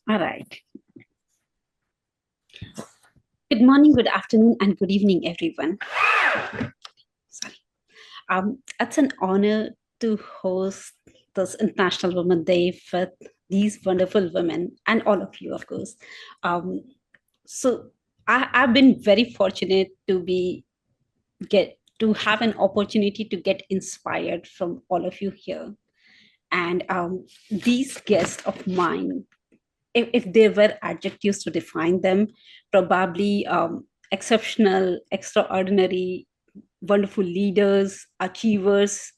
All right. Good morning, good afternoon, and good evening, everyone. Sorry. It's an honor to host this International Women's Day with these wonderful women and all of you, of course. Um, so I've been very fortunate to have an opportunity to get inspired from all of you here. And these guests of mine, if there were adjectives to define them, probably exceptional, extraordinary, wonderful leaders, achievers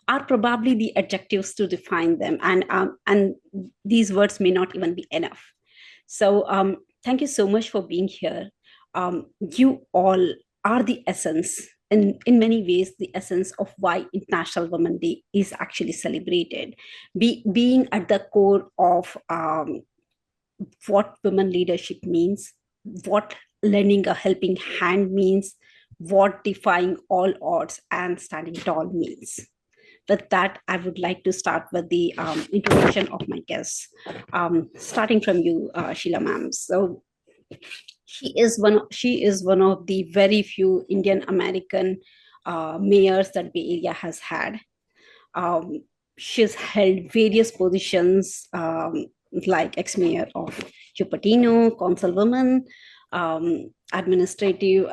are probably the adjectives to define them. And these words may not even be enough. So thank you so much for being here. You all are the essence, in many ways, the essence of why International Women's Day is actually celebrated. Being at the core of what women leadership means, what lending a helping hand means, what defying all odds and standing tall means. With that, I would like to start with the introduction of my guests, starting from you, Sheila ma'am. So she is one of the very few Indian American mayors that Bay Area has had. She's held various positions, like ex-mayor of Cupertino, councilwoman, administrative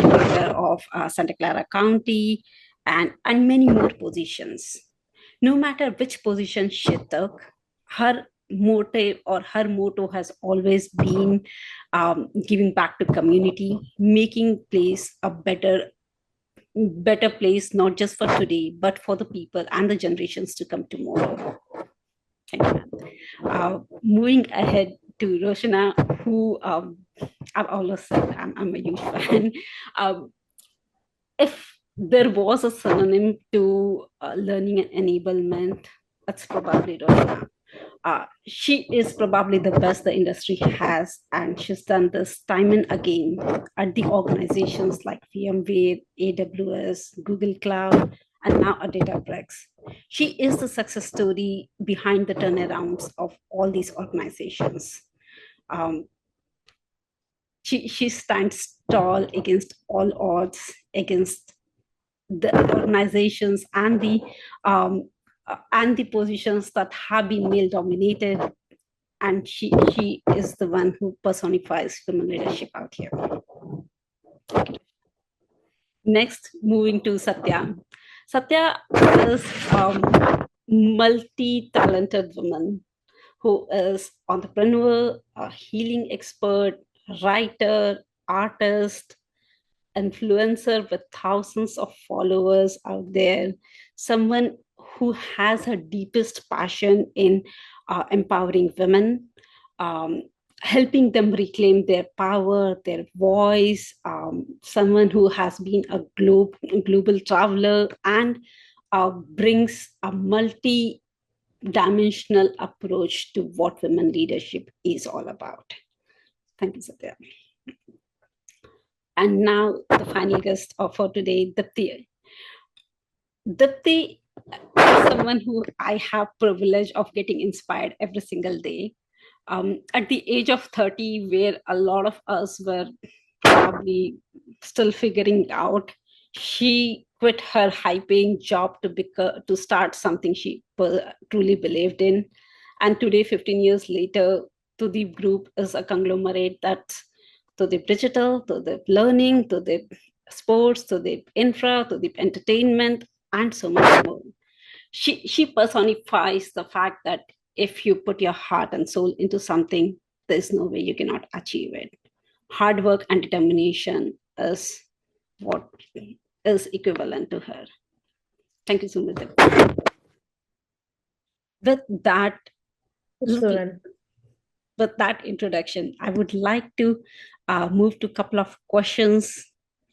director of Santa Clara County, and many more positions. No matter which position she took, her motive or her motto has always been giving back to community, making place a better place, not just for today, but for the people and the generations to come tomorrow. Thank you. Moving ahead to Rochana, who I've always said I'm a huge fan. If there was a synonym to learning and enablement, that's probably Rochana. She is probably the best the industry has, and she's done this time and again at the organizations like VMware, AWS, Google Cloud, and now at Databricks. She is the success story behind the turnarounds of all these organizations. Um, she stands tall against all odds, against the organizations and the positions that have been male dominated, and she is the one who personifies women leadership out here. Next, moving to Satya. Satya is multi-talented woman who is entrepreneur, a healing expert, writer, artist, influencer with thousands of followers out there, someone who has her deepest passion in empowering women, um, helping them reclaim their power, their voice, someone who has been a global traveler and brings a multi-dimensional approach to what women leadership is all about. Thank you, Satya. And now the final guest for today, Dipti. Dipti is someone who I have privilege of getting inspired every single day. At the age of 30, where a lot of us were probably still figuring out, she quit her high-paying job to start something she truly believed in. And today, 15 years later, Tudip Group is a conglomerate that's to the digital, to the learning, to the sports, to the infra, to the entertainment, and so much more. She personifies the fact that if you put your heart and soul into something, there's no way you cannot achieve it. Hard work and determination is what is equivalent to her. Thank you so much. With that, with that introduction, I would like to move to a couple of questions,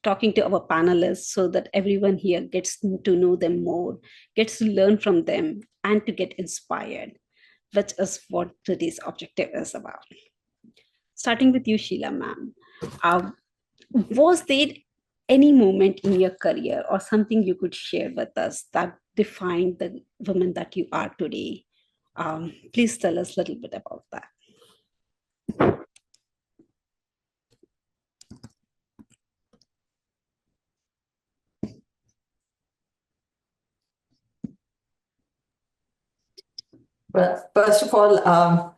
talking to our panelists so that everyone here gets to know them more, gets to learn from them, and to get inspired, which is what today's objective is about. Starting with you, Sheila ma'am. Was there any moment in your career or something you could share with us that defined the woman that you are today? Please tell us a little bit about that. Well, first of all,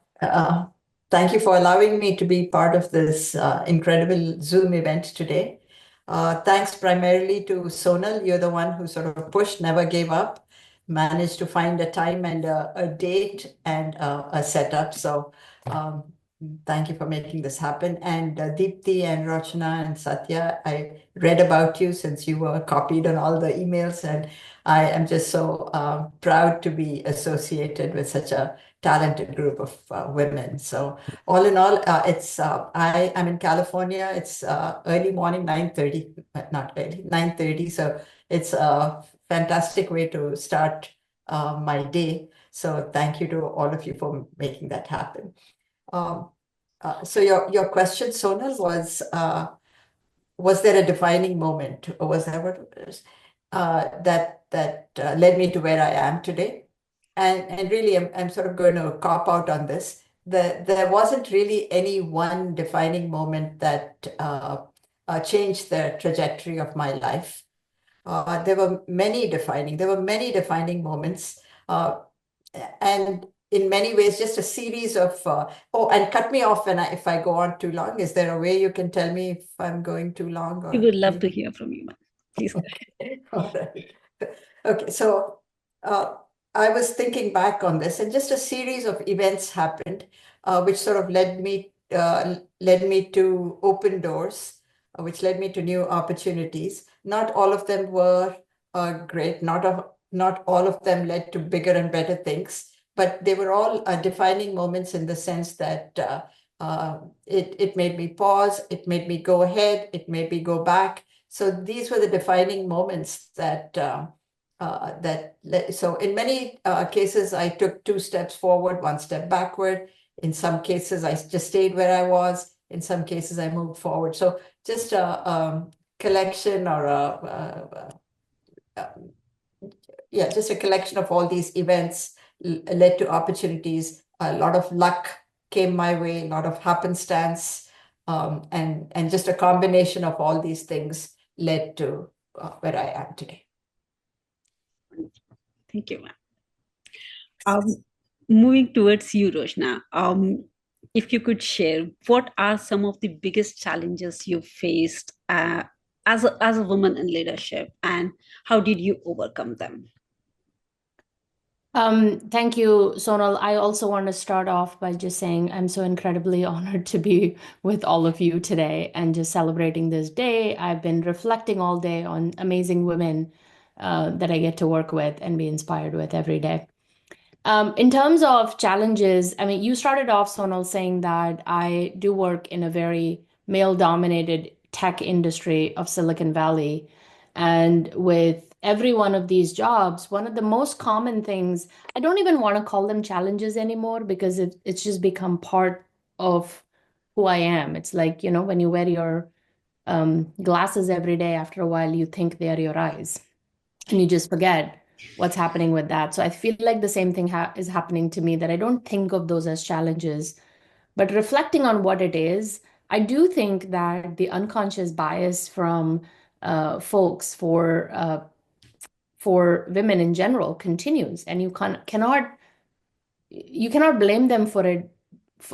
thank you for allowing me to be part of this incredible Zoom event today. Thanks primarily to Sonal. You're the one who sort of pushed, never gave up, managed to find a time and a date and a setup. So thank you for making this happen. And Dipti and Rochana and Satya, I read about you since you were copied on all the emails, and I am just so proud to be associated with such a talented group of women. So all in all, I am in California. It's early morning, 9:30, not early, 9:30. So it's a fantastic way to start my day. So thank you to all of you for making that happen. So your question, Sonal, was there a defining moment, or was that what it was, that led me to where I am today? And really, I'm sort of going to cop out on this. There wasn't really any one defining moment that changed the trajectory of my life. There were many defining moments, and in many ways, just a series of. Oh, and cut me off if I go on too long. Is there a way you can tell me if I'm going too long We or would love to anything? hear from you, ma'am. Please. All right. Okay, so I was thinking back on this, and just a series of events happened, which sort of led me to open doors, which led me to new opportunities. Not all of them were great. Not all of them led to bigger and better things, but they were all defining moments in the sense that it made me pause, it made me go ahead, it made me go back. So these were the defining moments so in many cases, I took 2 steps forward, 1 step backward. In some cases, I just stayed where I was. In some cases, I moved forward. So just a collection or just a collection of all these events led to opportunities. A lot of luck came my way, a lot of happenstance, and just a combination of all these things led to where I am today. Thank you, ma'am. Moving towards you, Roshna, if you could share, what are some of the biggest challenges you faced as a woman in leadership, and how did you overcome them? Thank you, Sonal. I also want to start off by just saying I'm so incredibly honored to be with all of you today and just celebrating this day. I've been reflecting all day on amazing women that I get to work with and be inspired with every day. In terms of challenges, I mean, you started off, Sonal, saying that I do work in a very male-dominated tech industry of Silicon Valley. And with every one of these jobs, one of the most common things, I don't even want to call them challenges anymore because it's just become part of who I am. It's like, you know, when you wear your glasses every day, after a while, you think they are your eyes and you just forget what's happening with that. So I feel like the same thing is happening to me, that I don't think of those as challenges. But reflecting on what it is, I do think that the unconscious bias from folks for women in general continues, and you cannot blame them for it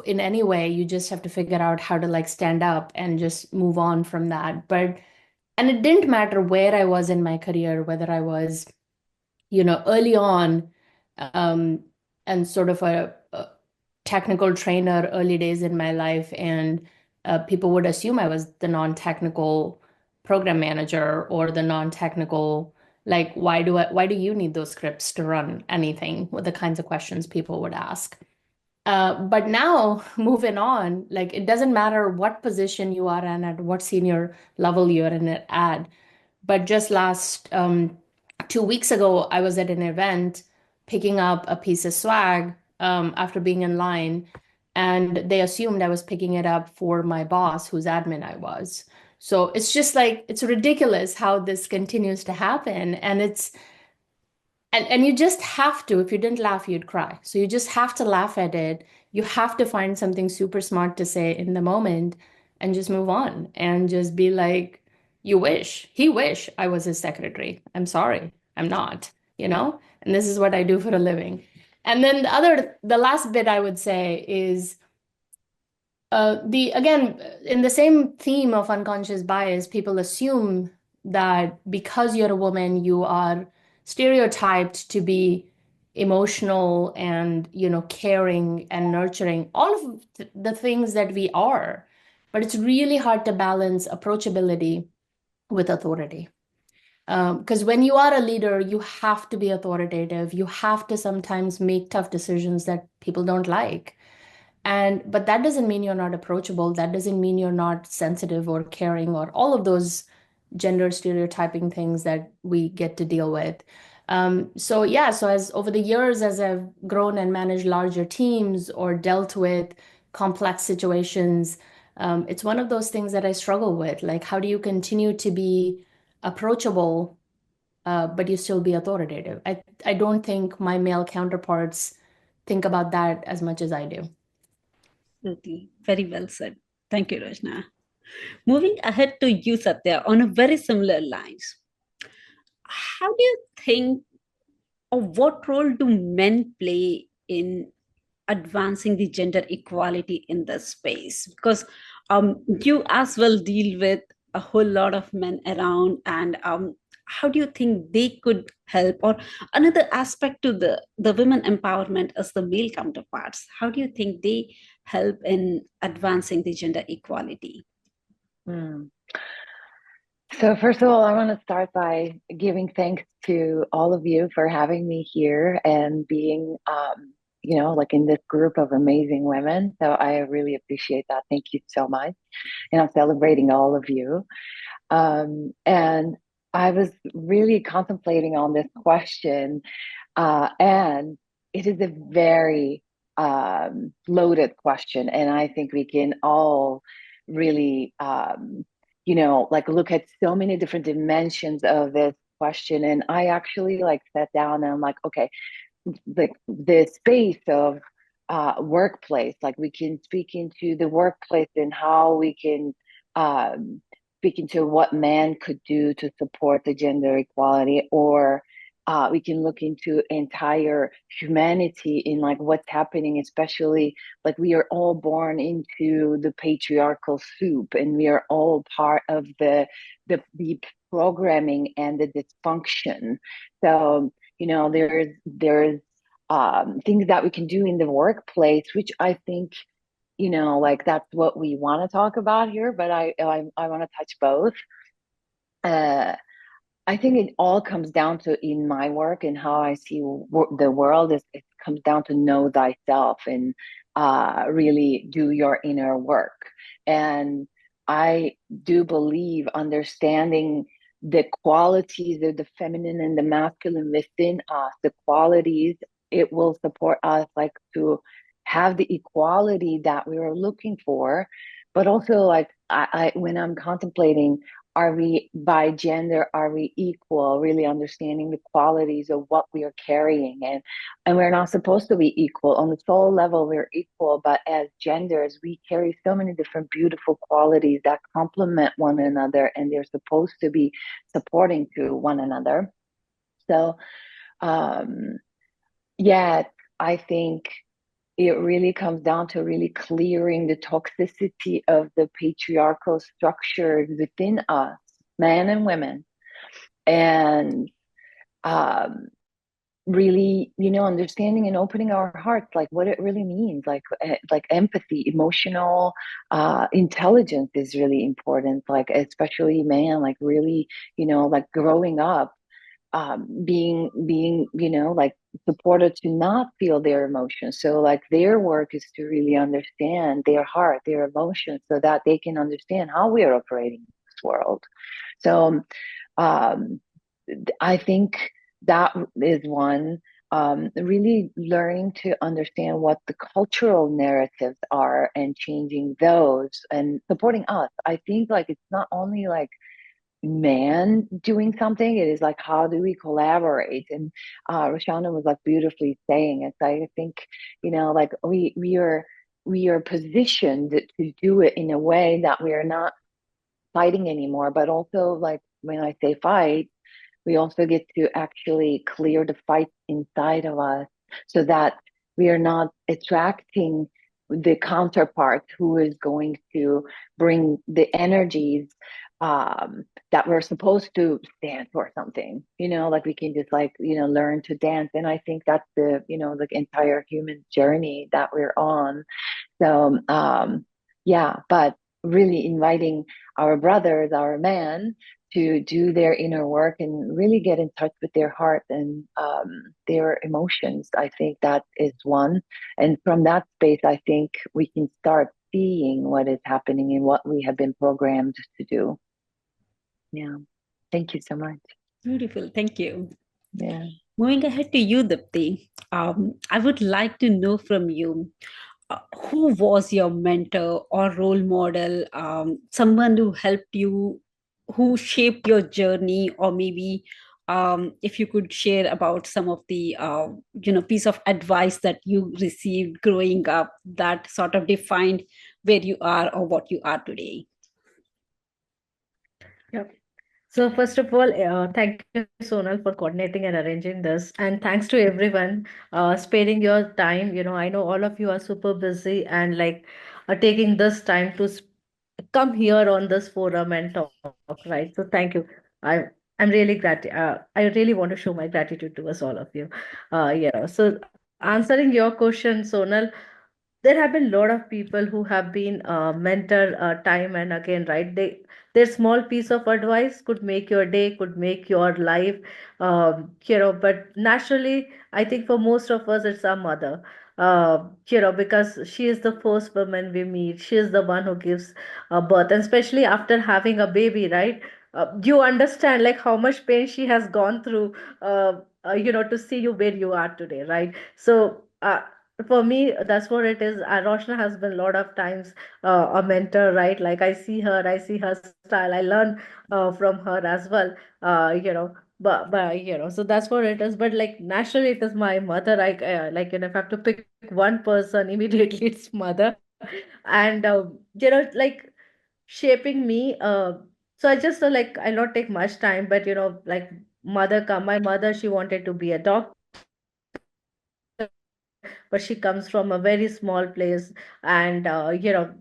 in any way. You just have to figure out how to like stand up and just move on from that. And it didn't matter where I was in my career, whether I was, you know, early on, and sort of a technical trainer early days in my life, and people would assume I was the non-technical program manager or the non-technical, like, why do you need those scripts to run anything? With the kinds of questions people would ask. But now, moving on, like, it doesn't matter what position you are in, at what senior level you're in it at. But just last 2 weeks ago, I was at an event picking up a piece of swag after being in line, and they assumed I was picking it up for my boss, whose admin I was. So it's just like, it's ridiculous how this continues to happen. And And you just have to, if you didn't laugh, you'd cry. So you just have to laugh at it. You have to find something super smart to say in the moment and just move on and just be like, he wish I was his secretary. I'm sorry, I'm not, you know? And this is what I do for a living. And then the last bit I would say is again, in the same theme of unconscious bias, people assume that because you're a woman, you are stereotyped to be emotional and, caring and nurturing, all of the things that we are. But it's really hard to balance approachability with authority. Because when you are a leader, you have to be authoritative. You have to sometimes make tough decisions that people don't like. But that doesn't mean you're not approachable. That doesn't mean you're not sensitive or caring or all of those gender stereotyping things that we get to deal with. So as over the years, as I've grown and managed larger teams or dealt with complex situations, it's one of those things that I struggle with. Like, how do you continue to be approachable, but you still be authoritative? I don't think my male counterparts think about that as much as I do. Absolutely. Very well said. Thank you, Rochana. Moving ahead to you, Satya, on a very similar lines. How do you think, or what role do men play in advancing the gender equality in this space? Because you as well deal with a whole lot of men around, and how do you think they could help? Or another aspect to the women empowerment as the male counterparts, how do you think they help in advancing the gender equality? So first of all, I want to start by giving thanks to all of you for having me here and being, like in this group of amazing women. So I really appreciate that. Thank you so much. And I'm celebrating all of you. And I was really contemplating on this question, and it is a very loaded question. And I think we can all really look at so many different dimensions of this question. And I actually sat down and I'm like, okay, the space of workplace, like we can speak into the workplace and how we can speak into what man could do to support the gender equality, or we can look into entire humanity in what's happening, especially we are all born into the patriarchal soup, and we are all part of the programming and the dysfunction. So there's things that we can do in the workplace, which I think that's what we want to talk about here. But I want to touch both. I think it all comes down to, in my work and how I see the world, it comes down to know thyself and really do your inner work. And I do believe understanding the qualities of the feminine and the masculine within us, the qualities, it will support us to have the equality that we are looking for. But also I when I'm contemplating, are we by gender, are we equal, really understanding the qualities of what we are carrying, and we're not supposed to be equal. On the soul level we're equal, but as genders we carry so many different beautiful qualities that complement one another, and they're supposed to be supporting to one another. So I think it really comes down to really clearing the toxicity of the patriarchal structures within us, men and women, and really, understanding and opening our hearts, what it really means, like empathy, emotional intelligence is really important, especially man, really, growing up, being supported to not feel their emotions. So their work is to really understand their heart, their emotions, so that they can understand how we are operating in this world. So I think that is one, really learning to understand what the cultural narratives are and changing those and supporting us. I think it's not only man doing something. It is like, how do we collaborate? And Rochana was like beautifully saying it. I think, like we are positioned to do it in a way that we are not fighting anymore, but also, like, when I say fight, we also get to actually clear the fight inside of us, so that we are not attracting the counterpart who is going to bring the energies that we're supposed to stand for something, like we can just learn to dance. And I think that's the entire human journey that we're on. So yeah, but really inviting our brothers, our men, to do their inner work and really get in touch with their heart and their emotions. I think that is one. And from that space, I think we can start seeing what is happening and what we have been programmed to do. Yeah. Thank you so much. Beautiful. Thank you. Yeah. Moving ahead to you, Dipti, I would like to know from you, who was your mentor or role model, someone who helped you, who shaped your journey, or maybe if you could share about some of the piece of advice that you received growing up that sort of defined where you are or what you are today. Yep. So first of all, thank you, Sonal, for coordinating and arranging this, and thanks to everyone sparing your time. I know all of you are super busy and like are taking this time to come here on this forum and talk, right? So thank you. I'm really glad. I really want to show my gratitude towards all of you. So answering your question, Sonal, there have been a lot of people who have been mentored time and again, right? Their small piece of advice could make your day, could make your life, but naturally, I think for most of us, it's our mother, because she is the first woman we meet. She is the one who gives birth, and especially after having a baby, right? You understand like how much pain she has gone through, to see you where you are today, right? So, for me, that's what it is. Roshna has been a lot of times a mentor, right? Like I see her style, I learn from her as well. But so that's what it is. But like naturally, it is my mother. If I have to pick one person, immediately it's mother, and like shaping me. So I just like I'll not take much time, but like my mother, she wanted to be a doctor, but she comes from a very small place. And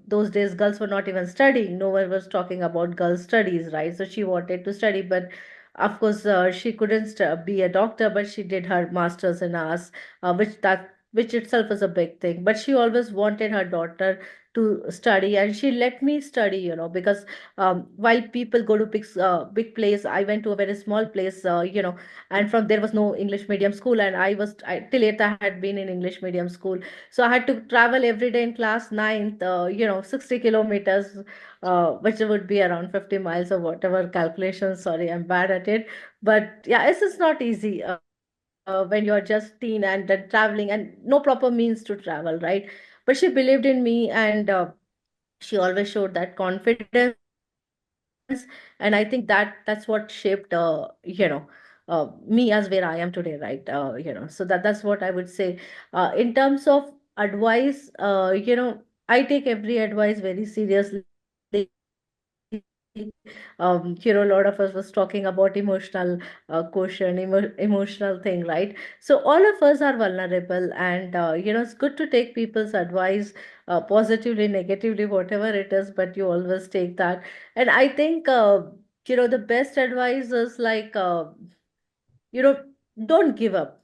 those days girls were not even studying, no one was talking about girls studies, right? So she wanted to study, but of course she couldn't be a doctor, but she did her masters in arts, which itself is a big thing. But she always wanted her daughter to study, and she let me study, because while people go to big place, I went to a very small place, and from there was no English medium school, and till 8th I had been in English medium school. So I had to travel every day in class ninth, 60 kilometers, which would be around 50 miles or whatever calculations. Sorry, I'm bad at it. But yeah, it's not easy when you're just teen and then traveling and no proper means to travel, right? But she believed in me, and she always showed that confidence. And I think that's what shaped me as where I am today, right? So that's what I would say. In terms of advice, I take every advice very seriously. A lot of us was talking about emotional quotient, emotional thing, right? So all of us are vulnerable, and it's good to take people's advice, positively, negatively, whatever it is, but you always take that. And I think the best advice is like, you know don't give up.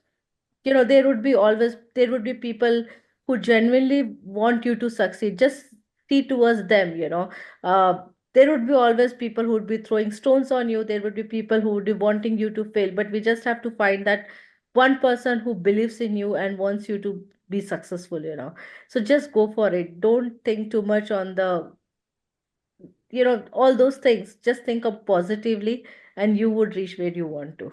There would be people who genuinely want you to succeed. Just see towards them. uh, there would be always people who would be throwing stones on you. There would be people who would be wanting you to fail, but we just have to find that one person who believes in you and wants you to be successful. So just go for it. Don't think too much on the all those things. Just think of positively, and you would reach where you want to.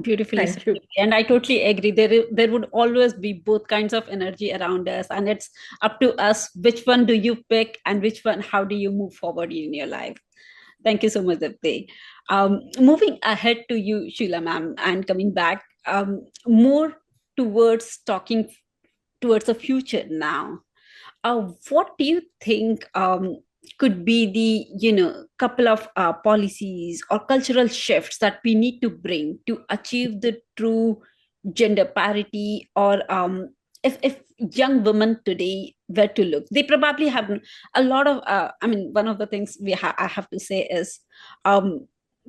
Beautifully said. Thank you. And I totally agree. There would always be both kinds of energy around us, and it's up to us which one do you pick and which one, how do you move forward in your life. Thank you so much, Dipti. Moving ahead to you, Sheila ma'am, and coming back more towards talking towards the future now. What do you think could be the couple of policies or cultural shifts that we need to bring to achieve the true gender parity, or if young women today were to look, they probably have a lot of I mean, one of the things I have to say is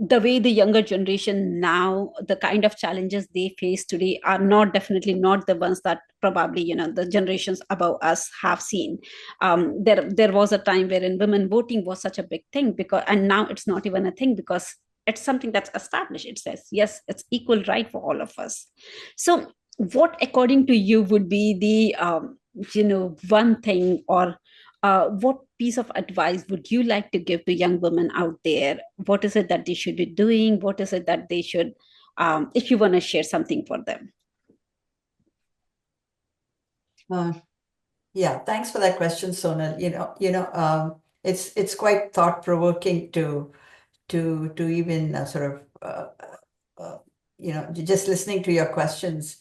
the way the younger generation now, the kind of challenges they face today are not, definitely not the ones that probably the generations above us have seen. There was a time wherein women voting was such a big thing, because, and now it's not even a thing, because it's something that's established. It says yes, it's equal right for all of us. So what, according to you, would be the one thing, or what piece of advice would you like to give to young women out there? What is it that they should be doing? What is it that they should, if you want to share something for them? Yeah, thanks for that question, Sonal. It's quite thought-provoking to even sort of just listening to your questions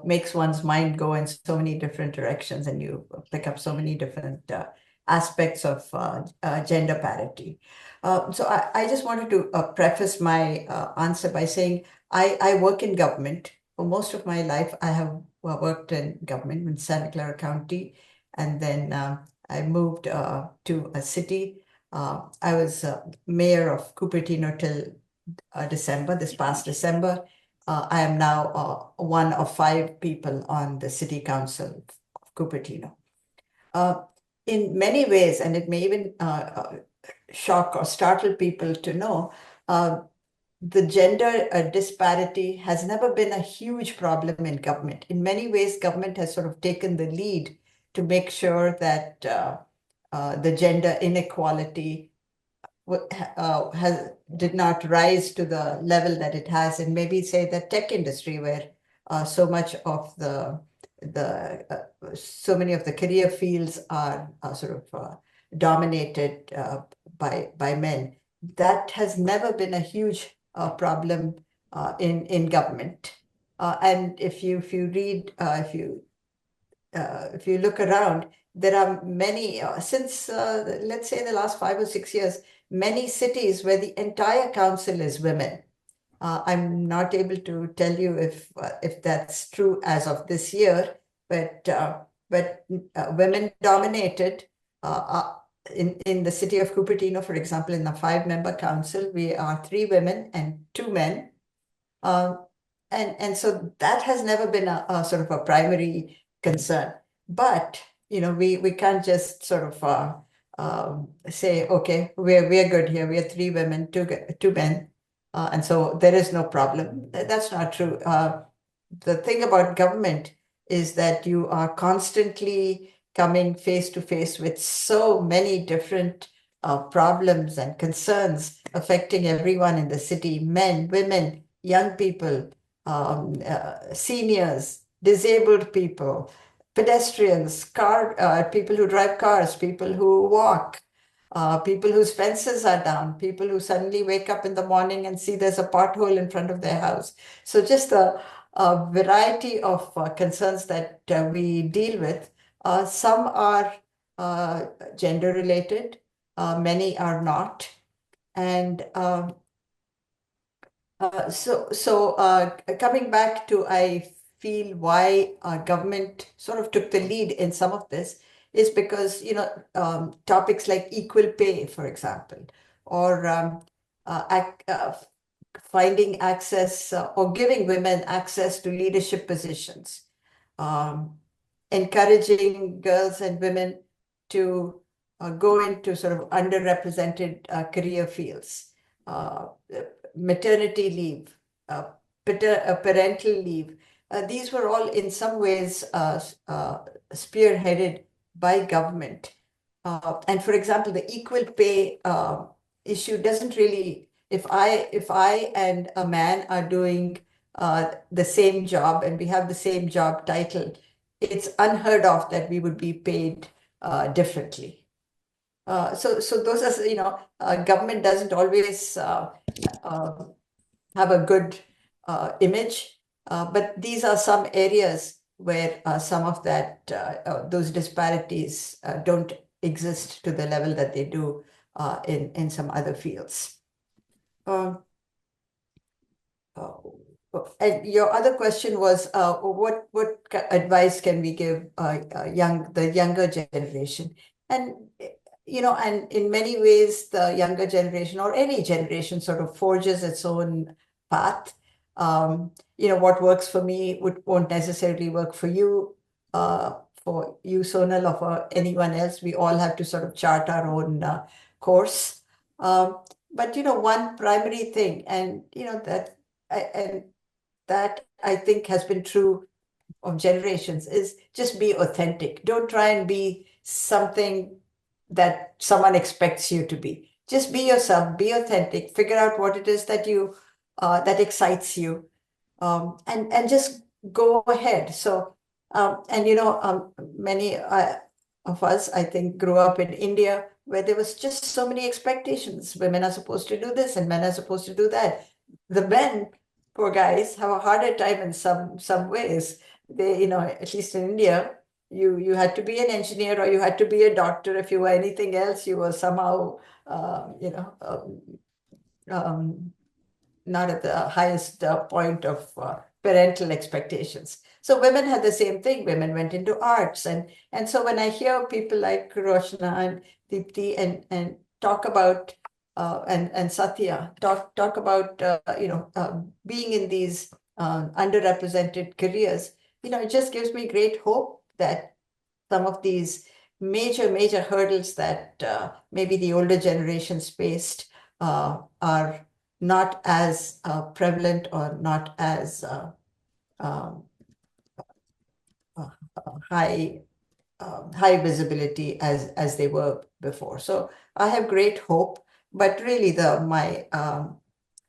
makes one's mind go in so many different directions, and you pick up so many different aspects of gender parity. So I just wanted to preface my answer by saying I work in government. For most of my life, I have worked in government in Santa Clara County, and then I moved to a city. I was mayor of Cupertino till this past December. I am now one of 5 people on the city council of Cupertino. In many ways, and it may even shock or startle people to know, the gender disparity has never been a huge problem in government. In many ways, government has sort of taken the lead to make sure that the gender inequality did not rise to the level that it has in maybe, say, the tech industry, where so many of the career fields are sort of dominated by men. That has never been a huge problem in government. And if you read, if you look around, there are many, since let's say the last 5 or 6 years, many cities where the entire council is women. I'm not able to tell you if that's true as of this year, but women dominated. In the city of Cupertino, for example, in the 5-member council, we are 3 women and 2 men. And so that has never been a sort of a primary concern. But we can't just sort of say, okay, we're good here. We are 3 women, 2 men, and so there is no problem. That's not true. The thing about government is that you are constantly coming face to face with so many different problems and concerns affecting everyone in the city: men, women, young people, seniors, disabled people, pedestrians, people who drive cars, people who walk, people whose fences are down, people who suddenly wake up in the morning and see there's a pothole in front of their house. So just a variety of concerns that we deal with. Some are gender related, many are not. And coming back to, I feel why government sort of took the lead in some of this is because, topics like equal pay, for example, or finding access or giving women access to leadership positions, encouraging girls and women to go into sort of underrepresented career fields, maternity leave, parental leave. These were all in some ways spearheaded by government. And for example, the equal pay issue doesn't really, if I and a man are doing the same job and we have the same job title, it's unheard of that we would be paid differently. So those are, government doesn't always have a good image, but these are some areas where some of those disparities don't exist to the level that they do in some other fields. Um, and your other question was, what advice can we give the younger generation? And and in many ways, the younger generation or any generation sort of forges its own path. What works for me won't necessarily work for you, Sonal, or for anyone else. We all have to sort of chart our own course. But one primary thing, and that I think has been true of generations, is just be authentic. Don't try and be something that someone expects you to be. Just be yourself, be authentic, figure out what it is that that excites you, and just go ahead. So, many of us, I think, grew up in India where there was just so many expectations. Women are supposed to do this and men are supposed to do that. The men, poor guys, have a harder time in some ways. They, at least in India, you had to be an engineer or you had to be a doctor. If you were anything else, you were somehow, not at the highest point of parental expectations. So women had the same thing. Women went into arts, and so when I hear people like Rochana and Dipti and talk about and Satya talk about being in these underrepresented careers, it just gives me great hope that some of these major hurdles that maybe the older generations faced are not as prevalent or not as um, high visibility as they were before. So I have great hope, but really my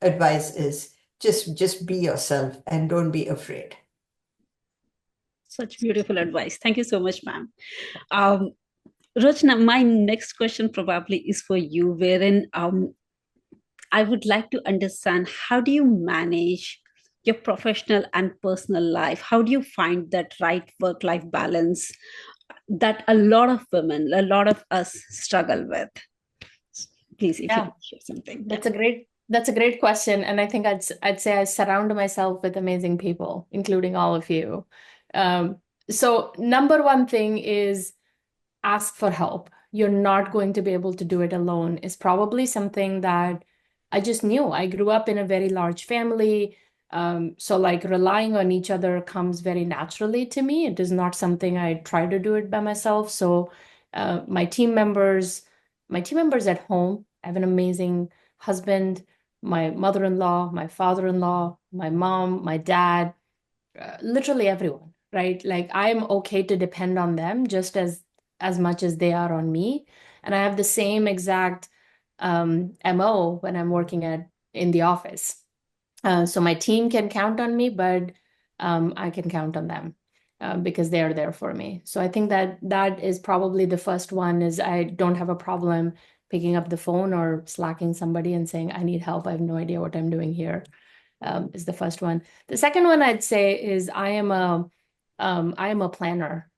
advice is just be yourself and don't be afraid. Such beautiful advice. Thank you so much, ma'am. Rochana, my next question probably is for you, wherein I would like to understand, how do you manage your professional and personal life? How do you find that right work-life balance that a lot of women, a lot of us struggle with? Please, if you could share something. That's a great question. And I think I'd say I surround myself with amazing people, including all of you. So number one thing is ask for help. You're not going to be able to do it alone is probably something that I just knew. I grew up in a very large family. So like relying on each other comes very naturally to me. It is not something I try to do it by myself. So my team members at home, I have an amazing husband, my mother-in-law, my father-in-law, my mom, my dad, literally everyone, right? Like I'm okay to depend on them just as much as they are on me. And I have the same exact MO when I'm working in the office. So my team can count on me, but I can count on them because they are there for me. So I think that is probably the first one, is I don't have a problem picking up the phone or slacking somebody and saying, I need help. I have no idea what I'm doing here, is the first one. The second one I'd say is I am a planner.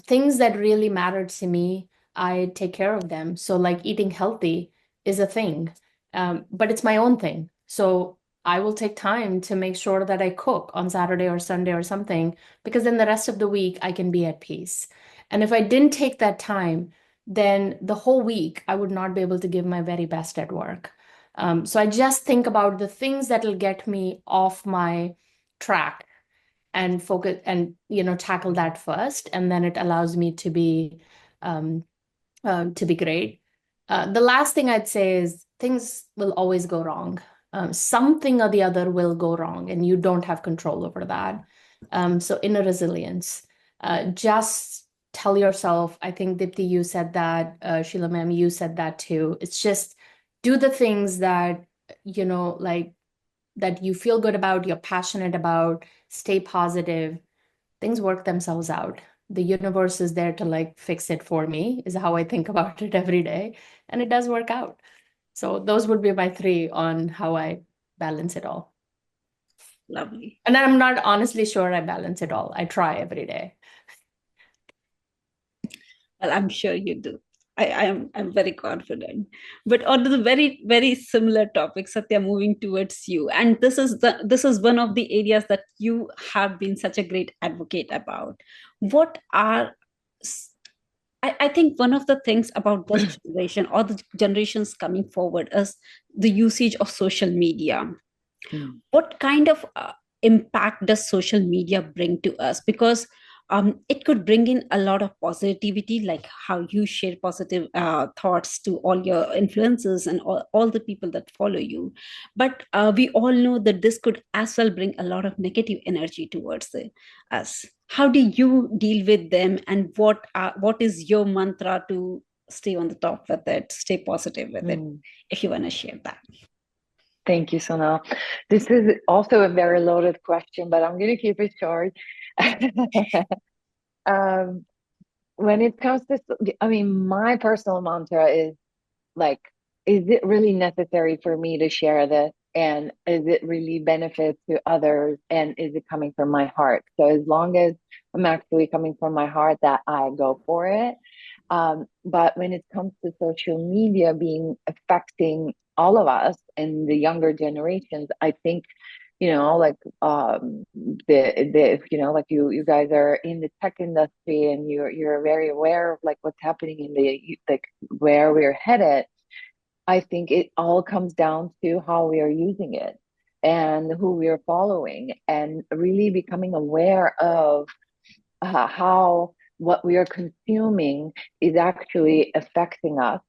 Things that really matter to me, I take care of them. So like eating healthy is a thing, but it's my own thing. So I will take time to make sure that I cook on Saturday or Sunday or something, because then the rest of the week I can be at peace. And if I didn't take that time, then the whole week I would not be able to give my very best at work. So I just think about the things that will get me off my track and focus and tackle that first, and then it allows me to be great. The last thing I'd say is things will always go wrong. Something or the other will go wrong, and you don't have control over that. So inner resilience. Just tell yourself, I think Dipti, you said that, Sheila ma'am, you said that too. It's just do the things that, like that you feel good about, you're passionate about, stay positive. Things work themselves out. the universe is there to like fix it for me, is how I think about it every day. And it does work out. So those would be my three on how I balance it all. Lovely. And I'm not honestly sure I balance it all. I try every day. Well, I'm sure you do. I'm very confident. But on the very, very similar topic, Satya, moving towards you. And this is one of the areas that you have been such a great advocate about. What are I think one of the things about this generation or the generations coming forward is the usage of social media. What kind of impact does social media bring to us? Because it could bring in a lot of positivity, like how you share positive thoughts to all your influences and all the people that follow you. But we all know that this could as well bring a lot of negative energy towards us. How do you deal with them, and what is your mantra to stay on the top with it, stay positive with it, if you want to share that? Thank you, Sonal. This is also a very loaded question, but I'm going to keep it short. When it comes to, I mean, my personal mantra is like, is it really necessary for me to share this? And is it really benefit to others? And is it coming from my heart? So as long as I'm actually coming from my heart, that I go for it. But when it comes to social media being affecting all of us and the younger generations, I think, like like you guys are in the tech industry and you're very aware of like what's happening in like where we're headed. I think it all comes down to how we are using it and who we are following, and really becoming aware of how what we are consuming is actually affecting us,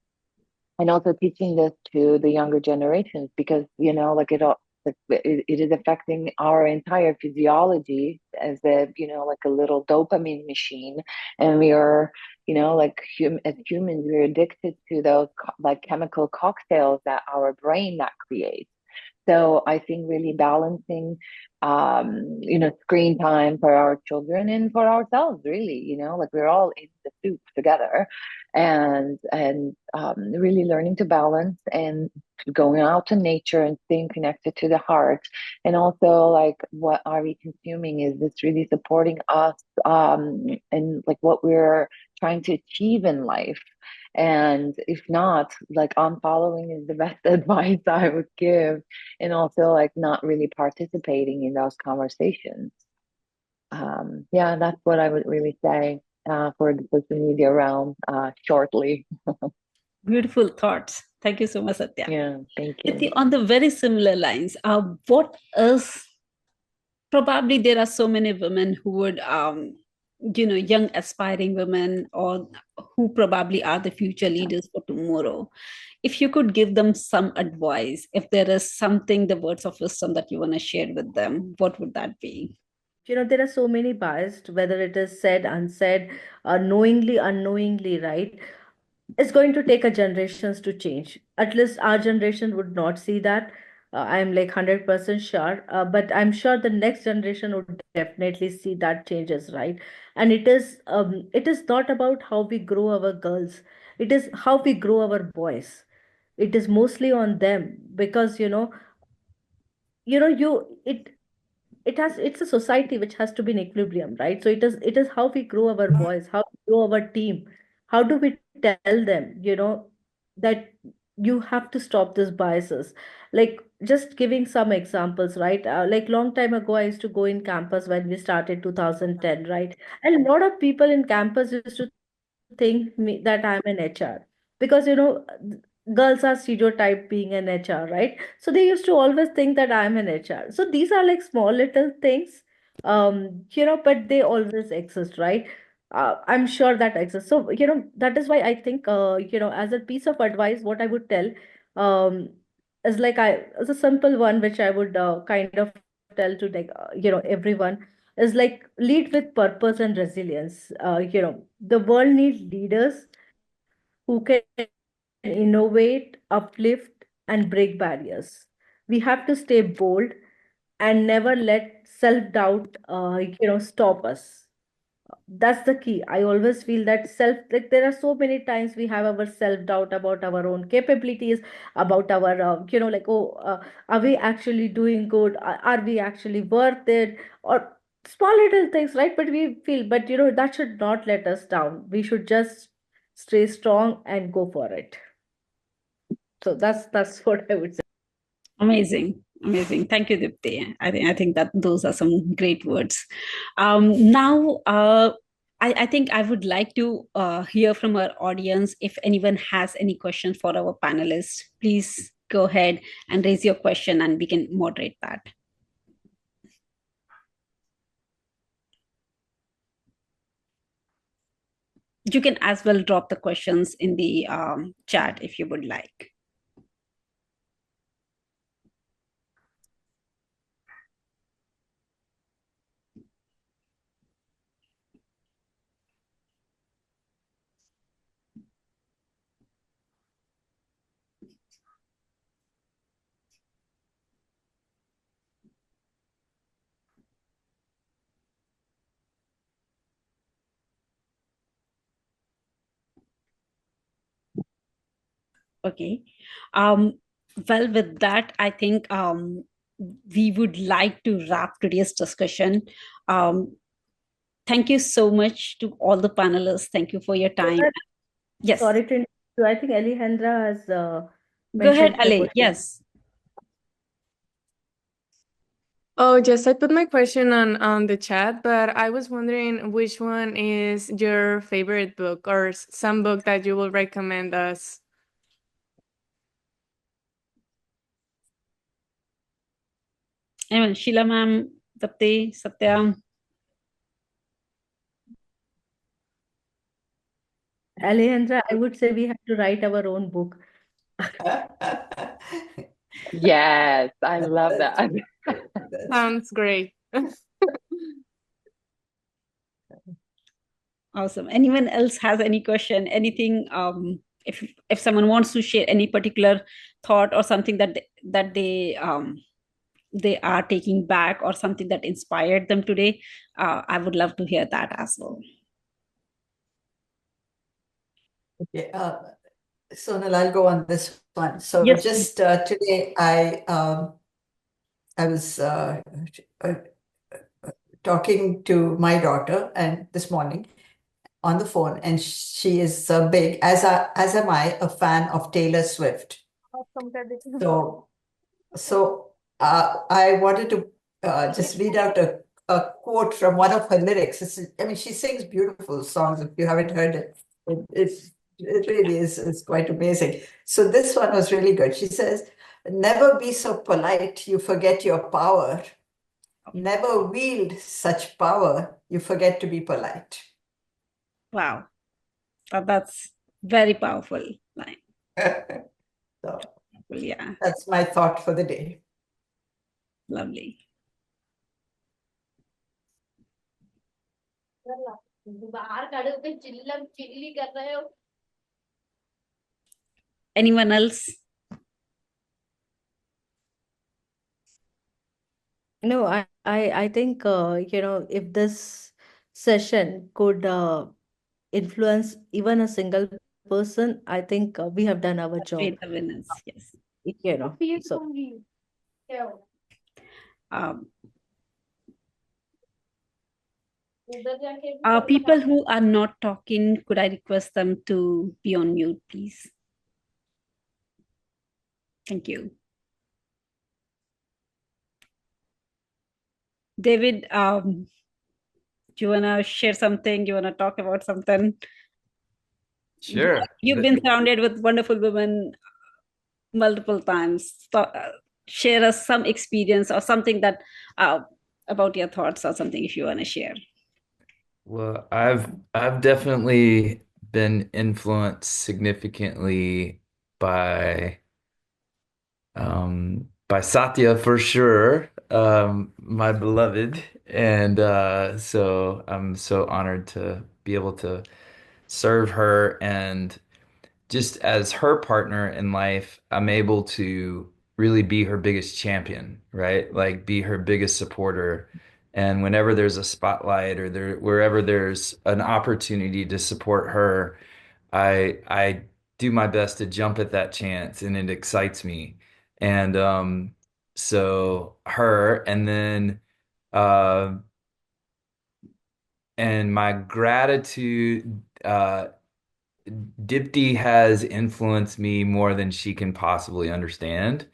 and also teaching this to the younger generations, because like it is affecting our entire physiology as like a little dopamine machine, and we are like as humans we're addicted to those like chemical cocktails that our brain that creates. So I think really balancing, screen time for our children and for ourselves, really, like we're all in the soup together, and really learning to balance and going out to nature and staying connected to the heart. And also like, what are we consuming? Is this really supporting us? And like what we're trying to achieve in life? And if not, like unfollowing is the best advice I would give. And also like not really participating in those conversations. Yeah, that's what I would really say for the social media realm shortly. Beautiful thoughts. Thank you so much, Satya. Yeah, thank you. Dipti, on the very similar lines, what is, probably there are so many women who would young aspiring women, or who probably are the future leaders for tomorrow. If you could give them some advice, if there is something, the words of wisdom that you want to share with them, what would that be? There are so many biased, whether it is said, unsaid, knowingly, unknowingly, right? It's going to take a generations to change. At least our generation would not see that. I'm like 100% sure. But I'm sure the next generation would definitely see that changes, right? And it is not about how we grow our girls. It is how we grow our boys. It is mostly on them, because you it's a society which has to be in equilibrium, right? So it is how we grow our boys, how we grow our team. How do we tell them, that you have to stop these biases? Like, just giving some examples, right? Like, long time ago, I used to go in campus when we started 2010, right? And a lot of people in campus used to think that I'm an HR, because girls are stereotyped being an HR, right? So they used to always think that I'm an HR. So these are like small little things, but they always exist, right? I'm sure that exists. So that is why I think, as a piece of advice, what I would tell, um, is like, as a simple one, which I would kind of tell to, like, everyone, is like, lead with purpose and resilience. The world needs leaders who can innovate, uplift, and break barriers. We have to stay bold and never let self-doubt, stop us. that's the key. I always feel that self, like there are so many times we have our self doubt about our own capabilities, about our like, oh, are we actually doing good? Are we actually worth it? Or small little things, right? But we feel, but that should not let us down. We should just stay strong and go for it. So that's what I would say. Amazing, amazing. Thank you, Dipti. I think that those are some great words. Now, I think I would like to hear from our audience. If anyone has any questions for our panelists, please go ahead and raise your question, and we can moderate that. You can as well drop the questions in the chat if you would like. Okay. Well, with that, I think we would like to wrap today's discussion. Thank you so much to all the panelists. Thank you for your time. Yes. Sorry to interrupt you. I think Alejandra has Go ahead, mentioned her Ale. question. Yes. Oh, yes, I put my question on the chat, but I was wondering which one is your favorite book or some book that you will recommend us. Anyone, Sheila ma'am, Dipti, Satya. Alejandra, I would say we have to write our own book. Yes, I love That's- that. Sounds great. Awesome. Anyone else has any question? Anything? If someone wants to share any particular thought or something that they are taking back, or something that inspired them today, I would love to hear that as well. Okay, Sonal, I'll go on this one. So Yes, just today, I was talking to my daughter, and this morning on the phone, and she is big, as am I, a fan of Taylor Swift. So I wanted to just read out a quote from one of her lyrics. I mean, she sings beautiful songs. If you haven't heard it, it really is quite amazing. So this one was really good. She says, "Never be so polite, you forget your power. Never wield such power, you forget to be polite." wow, that's very powerful line. So Yeah, that's my thought for the day. lovely. Anyone else? No, I think if this session could influence even a single person, I think we have done our job. Great awareness. Yes. So Um, people who are not talking, could I request them to be on mute, please? Thank you. David, do you want to share something? You want to talk about something? Sure. You've been surrounded with wonderful women multiple times. Share us some experience or something that about your thoughts, or something if you want to share. Well, I've definitely been influenced significantly by Satya for sure, my beloved. And so I'm so honored to be able to serve her, and just as her partner in life, I'm able to really be her biggest champion, right? Like be her biggest supporter And whenever there's a spotlight or wherever there's an opportunity to support her, I do my best to jump at that chance, and it excites me. And so her, and then uh, and my gratitude, Dipti has influenced me more than she can possibly understand.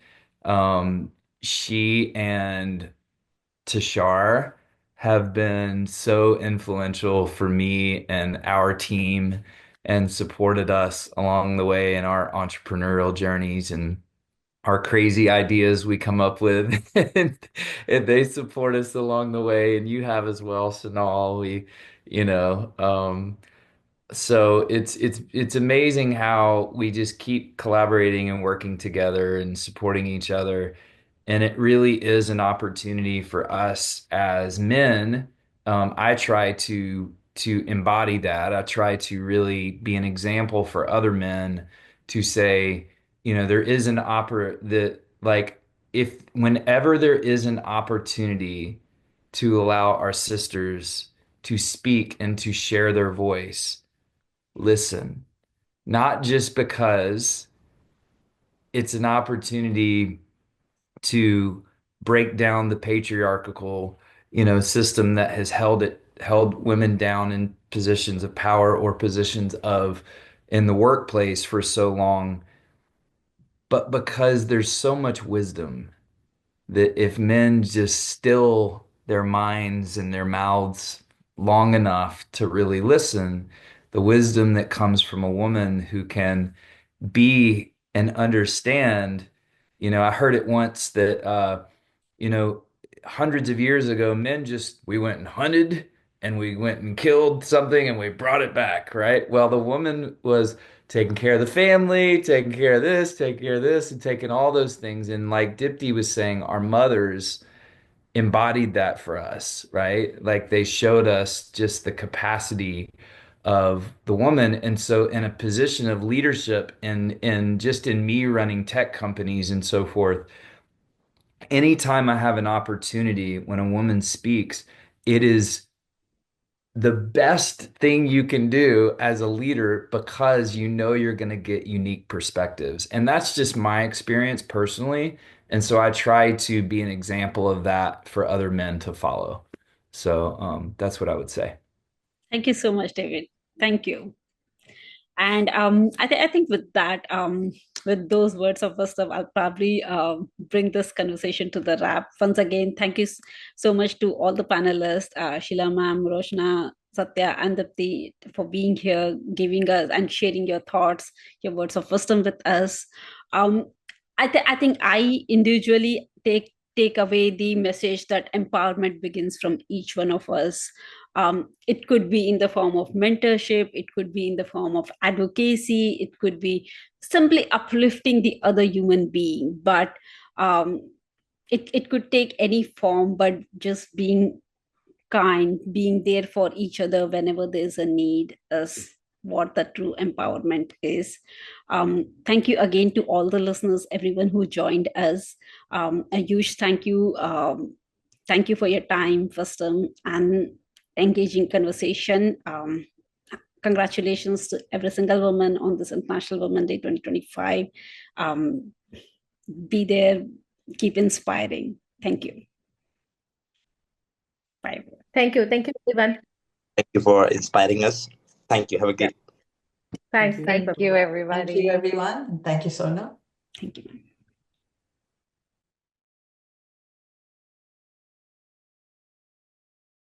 She and Tashar have been so influential for me and our team and supported us along the way in our entrepreneurial journeys and our crazy ideas we come up with. And they support us along the way, and you have as well, Sanal. You know, so it's amazing how we just keep collaborating and working together and supporting each other. And it really is an opportunity for us as men. I try to embody that. I try to really be an example for other men to say, there is an opera that like if whenever there is an opportunity to allow our sisters to speak and to share their voice, listen, not just because it's an opportunity to break down the patriarchal, system that has held women down in positions of power or positions of in the workplace for so long, but because there's so much wisdom that if men just still their minds and their mouths long enough to really listen, the wisdom that comes from a woman who can be and understand. I heard it once that, you know, hundreds of years ago, we went and hunted and we went and killed something and we brought it back, right? Well, the woman was taking care of the family, taking care of this, taking care of this, and taking all those things. And like Dipti was saying, our mothers embodied that for us, right? Like they showed us just the capacity of the woman. And so in a position of leadership and just in me running tech companies and so forth, anytime I have an opportunity when a woman speaks, it is the best thing you can do as a leader because you're going to get unique perspectives. And that's just my experience personally. And so I try to be an example of that for other men to follow. So that's what I would say. Thank you so much, David. Thank you. And I think with that, with those words of wisdom, I'll probably bring this conversation to the wrap. Once again, thank you so much to all the panelists, Sheila ma'am, Rochana, Satya, and Dipti for being here, giving us and sharing your thoughts, your words of wisdom with us. I think I individually take away the message that empowerment begins from each one of us. It could be in the form of mentorship, it could be in the form of advocacy, it could be simply uplifting the other human being, but it could take any form, but just being kind, being there for each other whenever there's a need is what the true empowerment is. Thank you again to all the listeners, everyone who joined us. A huge thank you. Thank you for your time, wisdom, and engaging conversation. Congratulations to every single woman on this International Women's Day 2025. Be there, keep inspiring. Thank you. Bye. Thank you, everyone. Thank you for inspiring us. Thank you. Have a good Thanks. Thank you, everybody. Thank you, everyone. And thank you, Sona. Thank you.